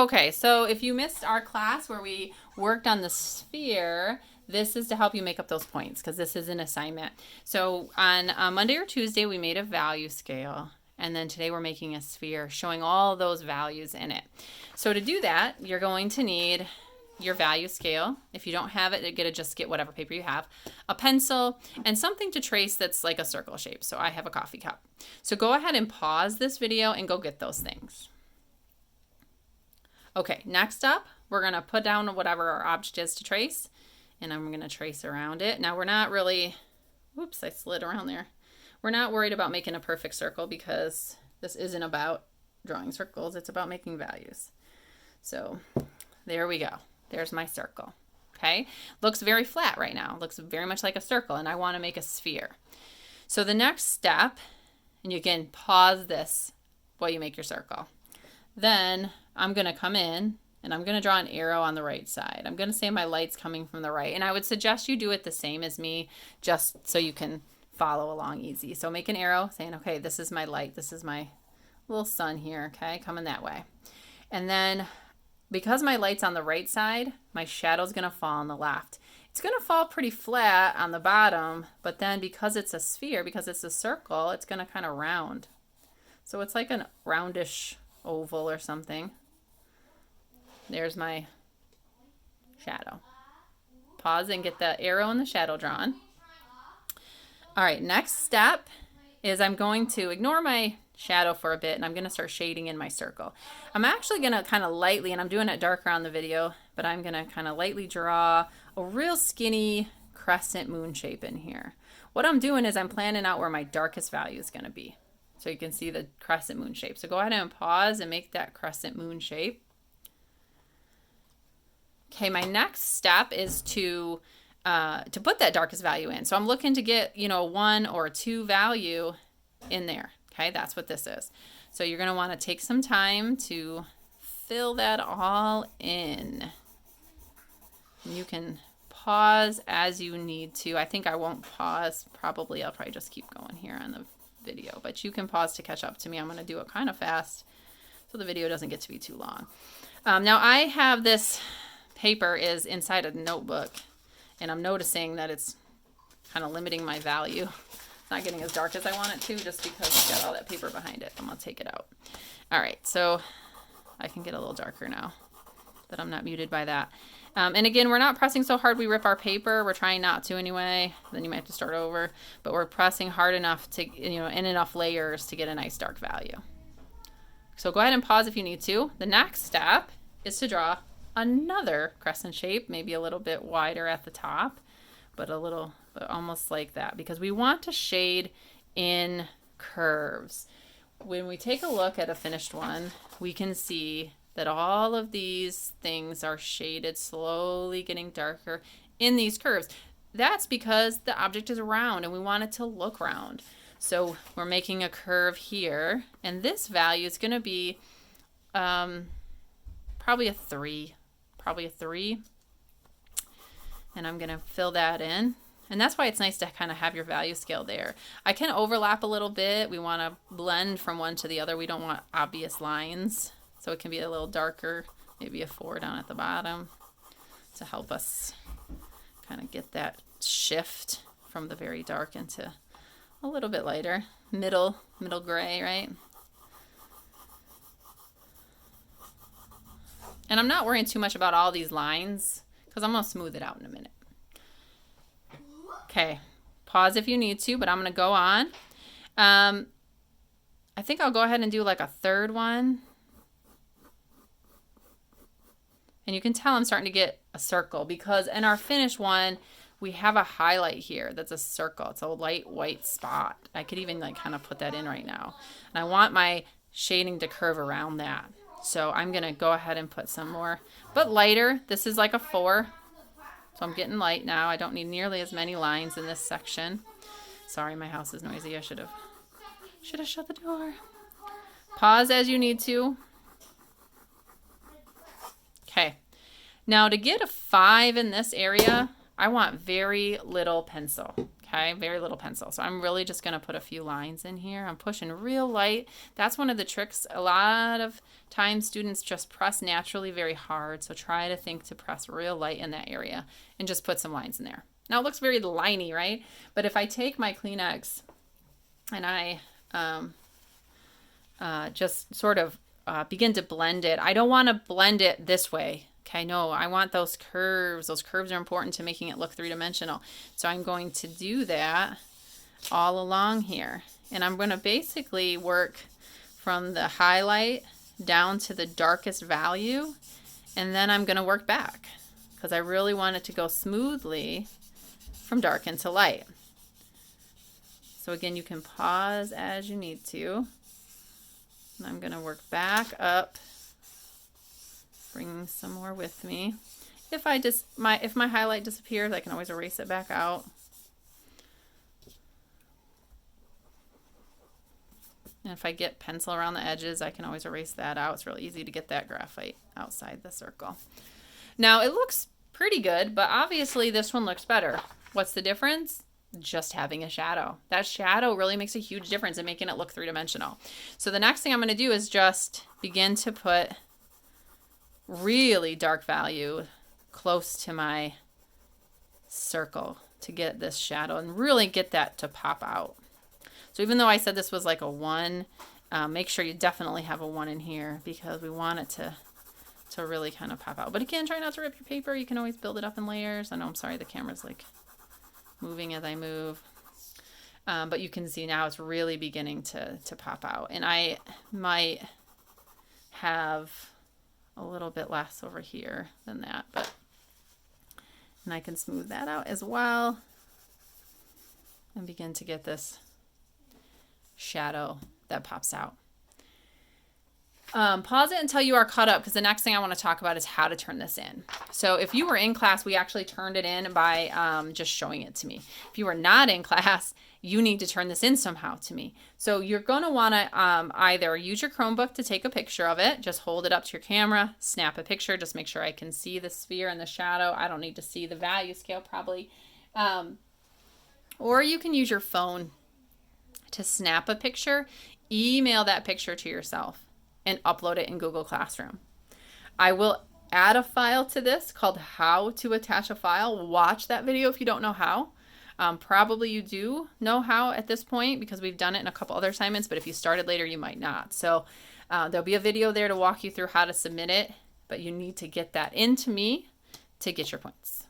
Okay, so if you missed our class where we worked on the sphere, this is to help you make up those points because this is an assignment. So on Monday or Tuesday, we made a value scale. And then today we're making a sphere showing all those values in it. So to do that, you're going to need your value scale. If you don't have it, just get whatever paper you have, a pencil, and something to trace that's like a circle shape. So I have a coffee cup. So go ahead and pause this video and go get those things. Okay, next up, we're going to put down whatever our object is to trace, and I'm going to trace around it. Now we're not really, whoops, I slid around there. We're not worried about making a perfect circle because this isn't about drawing circles, it's about making values. So there we go. There's my circle. Okay, looks very flat right now. Looks very much like a circle, and I want to make a sphere. So the next step, and you can pause this while you make your circle. Then I'm going to come in and I'm going to draw an arrow on the right side. I'm going to say my light's coming from the right. And I would suggest you do it the same as me just so you can follow along easy. So make an arrow saying, okay, this is my light. This is my little sun here, okay, coming that way. And then because my light's on the right side, my shadow's going to fall on the left. It's going to fall pretty flat on the bottom, but then because it's a sphere, because it's a circle, it's going to kind of round. So it's like a roundish oval or something. There's my shadow. Pause and get the arrow and the shadow drawn. All right, next step is I'm going to ignore my shadow for a bit and I'm going to start shading in my circle. I'm actually going to kind of lightly, and I'm doing it darker on the video, but I'm going to kind of lightly draw a real skinny crescent moon shape in here. What I'm doing is I'm planning out where my darkest value is going to be. So you can see the crescent moon shape. So go ahead and pause and make that crescent moon shape. Okay, my next step is to put that darkest value in. So I'm looking to get, a 1 or a 2 value in there. Okay, that's what this is. So you're going to want to take some time to fill that all in. You can pause as you need to. I think I won't pause. I'll probably just keep going here on the video, but you can pause to catch up to me. I'm going to do it kind of fast so the video doesn't get to be too long. Now I have this paper is inside a notebook, and I'm noticing that it's kind of limiting my value. It's not getting as dark as I want it to just because it's got all that paper behind it. I'm going to take it out. All right, so I can get a little darker now that I'm not muted by that. And again, we're not pressing so hard we rip our paper. We're trying not to anyway. Then you might have to start over. But we're pressing hard enough to, in enough layers to get a nice dark value. So go ahead and pause if you need to. The next step is to draw another crescent shape, maybe a little bit wider at the top, but almost like that, because we want to shade in curves. When we take a look at a finished one, we can see that all of these things are shaded, slowly getting darker in these curves. That's because the object is round and we want it to look round. So we're making a curve here, and this value is going to be probably a 3. And I'm going to fill that in. And that's why it's nice to kind of have your value scale there. I can overlap a little bit. We want to blend from one to the other. We don't want obvious lines. So it can be a little darker, maybe a 4 down at the bottom to help us kind of get that shift from the very dark into a little bit lighter, middle gray, right? And I'm not worrying too much about all these lines because I'm going to smooth it out in a minute. Okay, pause if you need to, but I'm going to go on. I think I'll go ahead and do like a third one. And you can tell I'm starting to get a circle because in our finished one, we have a highlight here that's a circle. It's a light white spot. I could even kind of put that in right now. And I want my shading to curve around that. So I'm going to go ahead and put some more, but lighter. This is like a 4. So I'm getting light now. I don't need nearly as many lines in this section. Sorry, my house is noisy. I should have shut the door. Pause as you need to. Okay, now to get a 5 in this area, I want very little pencil, okay? Very little pencil. So I'm really just going to put a few lines in here. I'm pushing real light. That's one of the tricks. A lot of times students just press naturally very hard, so try to think to press real light in that area and just put some lines in there. Now it looks very liney, right? But if I take my Kleenex and I just sort of begin to blend it, I don't want to blend it this way. Okay, no, I want those curves. Those curves are important to making it look three-dimensional. So I'm going to do that all along here. And I'm going to basically work from the highlight down to the darkest value. And then I'm going to work back because I really want it to go smoothly from dark into light. So again, you can pause as you need to. And I'm going to work back up, bringing some more with me. If my highlight disappears, I can always erase it back out. And if I get pencil around the edges, I can always erase that out. It's really easy to get that graphite outside the circle. Now it looks pretty good, but obviously this one looks better. What's the difference? Just having a shadow. That shadow really makes a huge difference in making it look three-dimensional. So the next thing I'm going to do is just begin to put really dark value close to my circle to get this shadow and really get that to pop out. So even though I said this was like a 1, make sure you definitely have a 1 in here because we want it to really kind of pop out. But again, try not to rip your paper. You can always build it up in layers. I know, I'm sorry, the camera's like moving as I move. But you can see now it's really beginning to pop out. And I might have a little bit less over here than that, and I can smooth that out as well and begin to get this shadow that pops out. Pause it until you are caught up because the next thing I want to talk about is how to turn this in. So if you were in class, we actually turned it in by just showing it to me. If you were not in class, you need to turn this in somehow to me. So you're going to want to either use your Chromebook to take a picture of it, just hold it up to your camera, snap a picture, just make sure I can see the sphere and the shadow. I don't need to see the value scale probably. Or you can use your phone to snap a picture, email that picture to yourself, and upload it in Google Classroom. I will add a file to this called How to Attach a File. Watch that video if you don't know how. Probably you do know how at this point because we've done it in a couple other assignments, but if you started later, you might not. So there'll be a video there to walk you through how to submit it, but you need to get that into me to get your points.